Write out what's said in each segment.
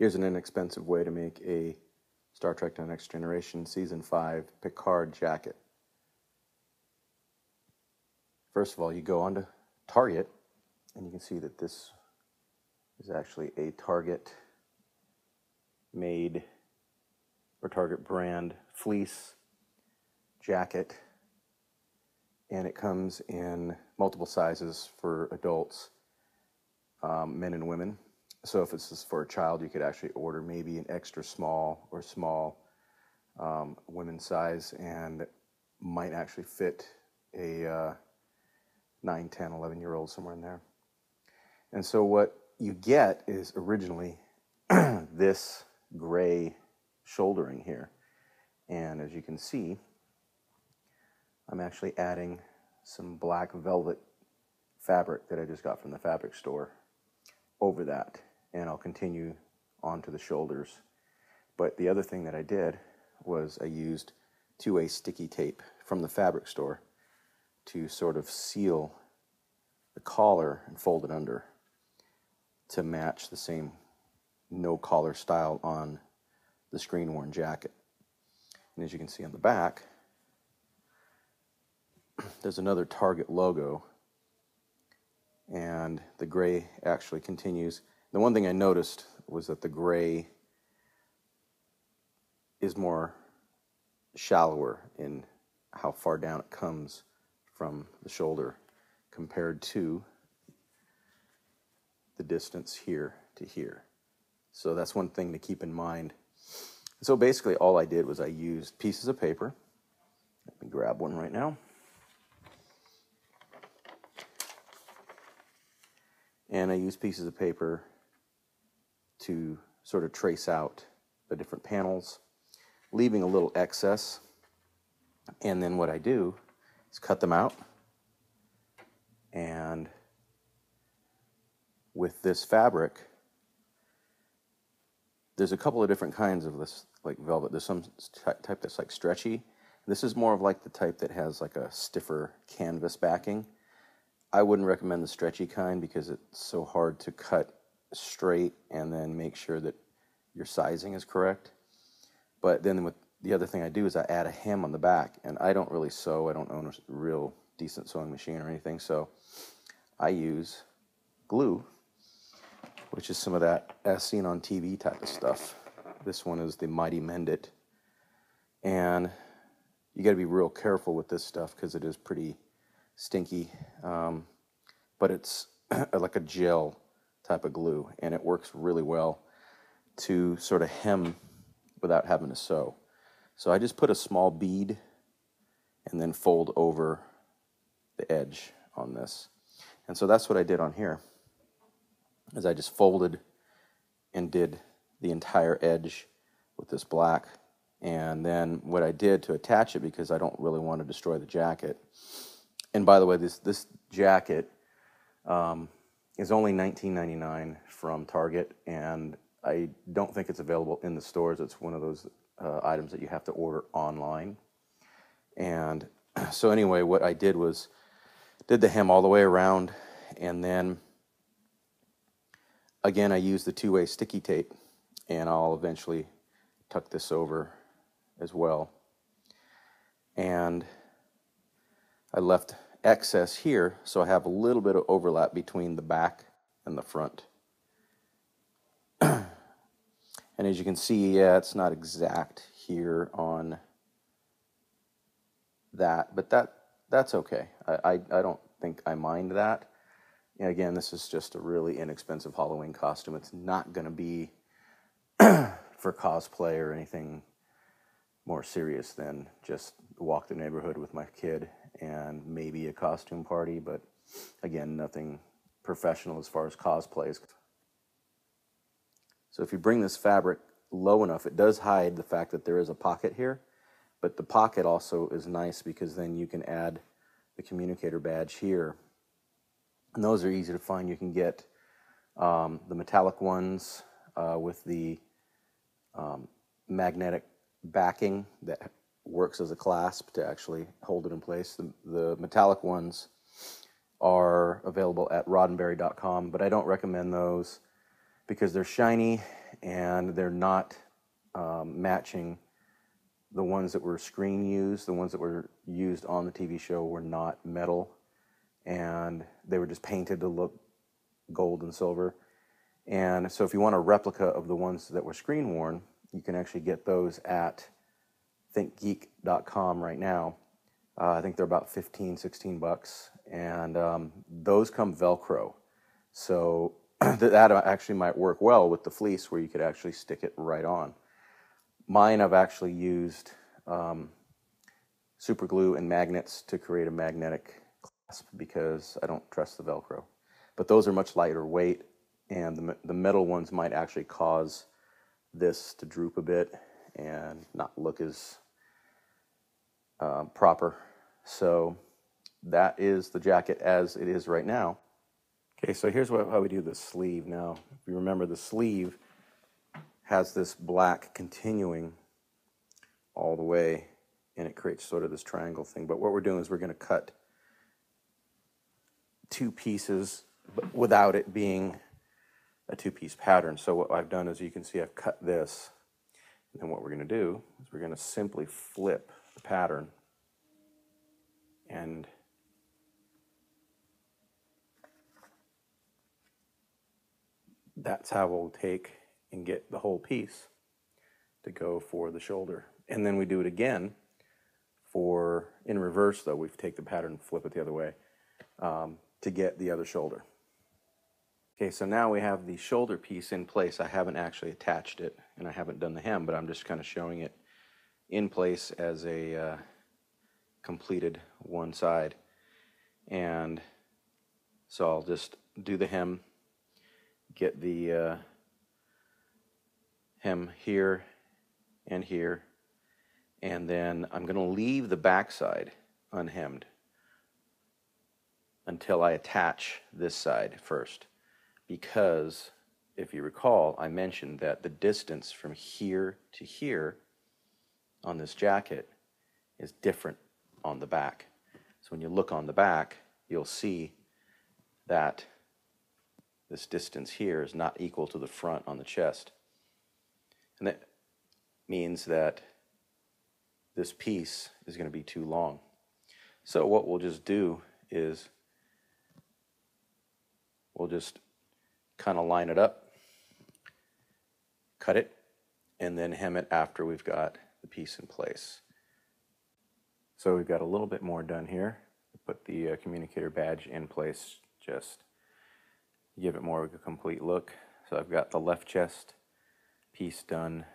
Here's an inexpensive way to make a Star Trek The Next Generation Season 5 Picard jacket. First of all, you go onto Target, and you can see that this is actually a Target made or Target brand fleece jacket, and it comes in multiple sizes for adults, men and women. So if it's just for a child, you could actually order maybe an extra small or small women's size, and it might actually fit a 9, 10, 11-year-old somewhere in there. And so what you get is originally this gray shouldering here. And as you can see, I'm actually adding some black velvet fabric that I just got from the fabric store over that. And I'll continue on to the shoulders. But the other thing that I did was I used 2A sticky tape from the fabric store to sort of seal the collar and fold it under to match the same no collar style on the screen-worn jacket. And as you can see on the back, there's another Target logo, and the gray actually continues. The one thing I noticed was that the gray is more shallower in how far down it comes from the shoulder compared to the distance here to here. So that's one thing to keep in mind. So basically all I did was I used pieces of paper. Let me grab one right now. And I used pieces of paper to sort of trace out the different panels, leaving a little excess. And then what I do is cut them out. And with this fabric, there's a couple of different kinds of this, like velvet. There's some type that's like stretchy. This is more of like the type that has like a stiffer canvas backing. I wouldn't recommend the stretchy kind because it's so hard to cut straight and then make sure that your sizing is correct. But then with the other thing I do is I add a hem on the back, and I don't really sew. I don't own a real decent sewing machine or anything, so I use glue, which is some of that as seen on TV type of stuff. This one is the Mighty Mend It, and you got to be real careful with this stuff because it is pretty stinky, but it's like a gel type of glue, and it works really well to sort of hem without having to sew. So I just put a small bead and then fold over the edge on this. And so that's what I did on here, is I just folded and did the entire edge with this black. And then what I did to attach it, because I don't really want to destroy the jacket, and by the way, this jacket is only $19.99 from Target, and I don't think it's available in the stores. It's one of those items that you have to order online. And so anyway, what I did was did the hem all the way around, and then again I used the 2A sticky tape, and I'll eventually tuck this over as well. And I left excess here, so I have a little bit of overlap between the back and the front. And as you can see, yeah, it's not exact here on that, but that's okay. I don't think I mind that. And again, this is just a really inexpensive Halloween costume. It's not going to be for cosplay or anything more serious than just walk the neighborhood with my kid and maybe a costume party, but again, nothing professional as far as cosplays. So if you bring this fabric low enough, it does hide the fact that there is a pocket here, but the pocket also is nice because then you can add the communicator badge here. And those are easy to find. You can get the metallic ones with the magnetic backing that works as a clasp to actually hold it in place. The metallic ones are available at roddenberry.com, but I don't recommend those because they're shiny and they're not matching the ones that were screen used. The ones that were used on the TV show were not metal, and they were just painted to look gold and silver. And so if you want a replica of the ones that were screen worn, you can actually get those at thinkgeek.com right now. I think they're about 15, 16 bucks, and those come Velcro. So that actually might work well with the fleece, where you could actually stick it right on. Mine, I've actually used super glue and magnets to create a magnetic clasp because I don't trust the Velcro. But those are much lighter weight, and the metal ones might actually cause this to droop a bit and not look as proper. So that is the jacket as it is right now. Okay, so here's how we do the sleeve. Now, if you remember, the sleeve has this black continuing all the way, and it creates sort of this triangle thing. But what we're doing is we're going to cut two pieces, but without it being a two-piece pattern. So what I've done is, you can see I've cut this, and then what we're going to do is we're going to simply flip the pattern, and that's how we'll take and get the whole piece to go for the shoulder. And then we do it again for, in reverse though, we take the pattern and flip it the other way to get the other shoulder. Okay, so now we have the shoulder piece in place. I haven't actually attached it, and I haven't done the hem, but I'm just kind of showing it in place as a completed one side. And so I'll just do the hem, get the hem here and here, and then I'm going to leave the back side unhemmed until I attach this side first, because if you recall, I mentioned that the distance from here to here on this jacket is different on the back. So when you look on the back, you'll see that this distance here is not equal to the front on the chest. And that means that this piece is going to be too long. So what we'll just do is we'll just kind of line it up, cut it, and then hem it after we've got the piece in place. So we've got a little bit more done here. Put the communicator badge in place, just give it more of a complete look. So I've got the left chest piece done,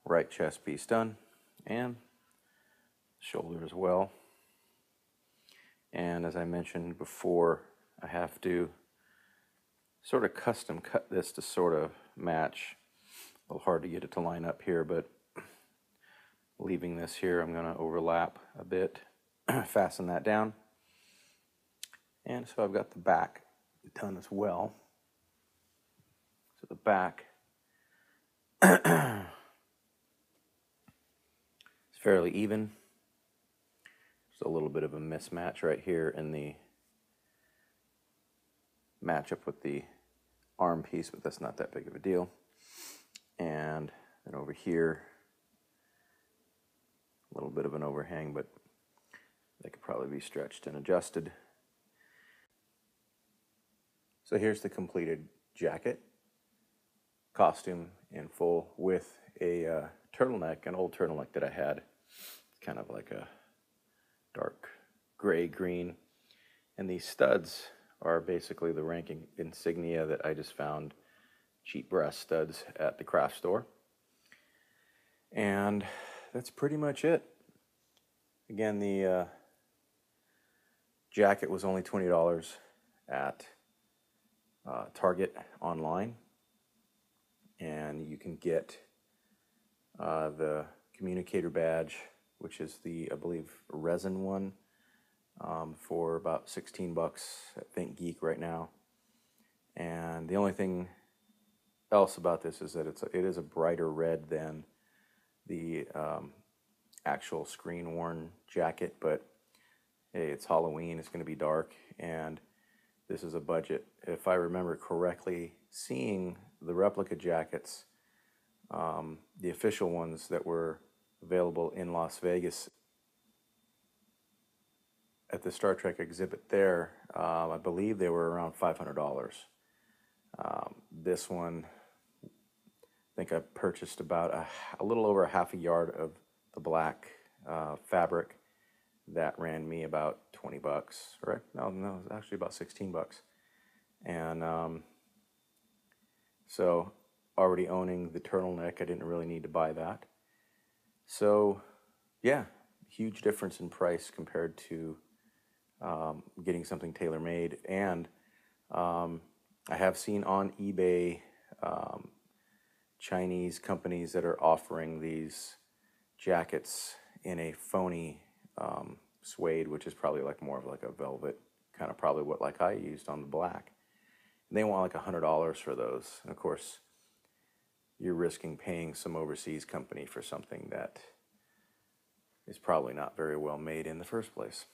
right chest piece done, and shoulder as well. And as I mentioned before, I have to sort of custom cut this to sort of match. A little hard to get it to line up here, but leaving this here, I'm going to overlap a bit, fasten that down. And so I've got the back done as well. So the back is fairly even. There's a little bit of a mismatch right here in the matchup with the arm piece, but that's not that big of a deal. And then over here, a little bit of an overhang, but they could probably be stretched and adjusted. So here's the completed jacket, costume in full, with a turtleneck, an old turtleneck that I had, kind of like a dark gray green. And these studs are basically the ranking insignia that I just found, cheap brass studs at the craft store. And that's pretty much it. Again, the jacket was only $20 at Target online, and you can get the communicator badge, which is the, I believe, resin one, for about 16 bucks at Think Geek right now. And the only thing else about this is that it is a brighter red than the actual screen worn jacket, but hey, it's Halloween, it's going to be dark, and this is a budget. If I remember correctly, seeing the replica jackets, the official ones that were available in Las Vegas at the Star Trek exhibit there, I believe they were around $500. This one, I think I purchased about a little over a half a yard of the black fabric. That ran me about 20 bucks, right? No, it was actually about 16 bucks. And so already owning the turtleneck, I didn't really need to buy that. So yeah, huge difference in price compared to getting something tailor-made. And I have seen on eBay Chinese companies that are offering these jackets in a phony suede, which is probably like more of like a velvet, kind of probably what like I used on the black. And they want like $100 for those. And of course, you're risking paying some overseas company for something that is probably not very well made in the first place.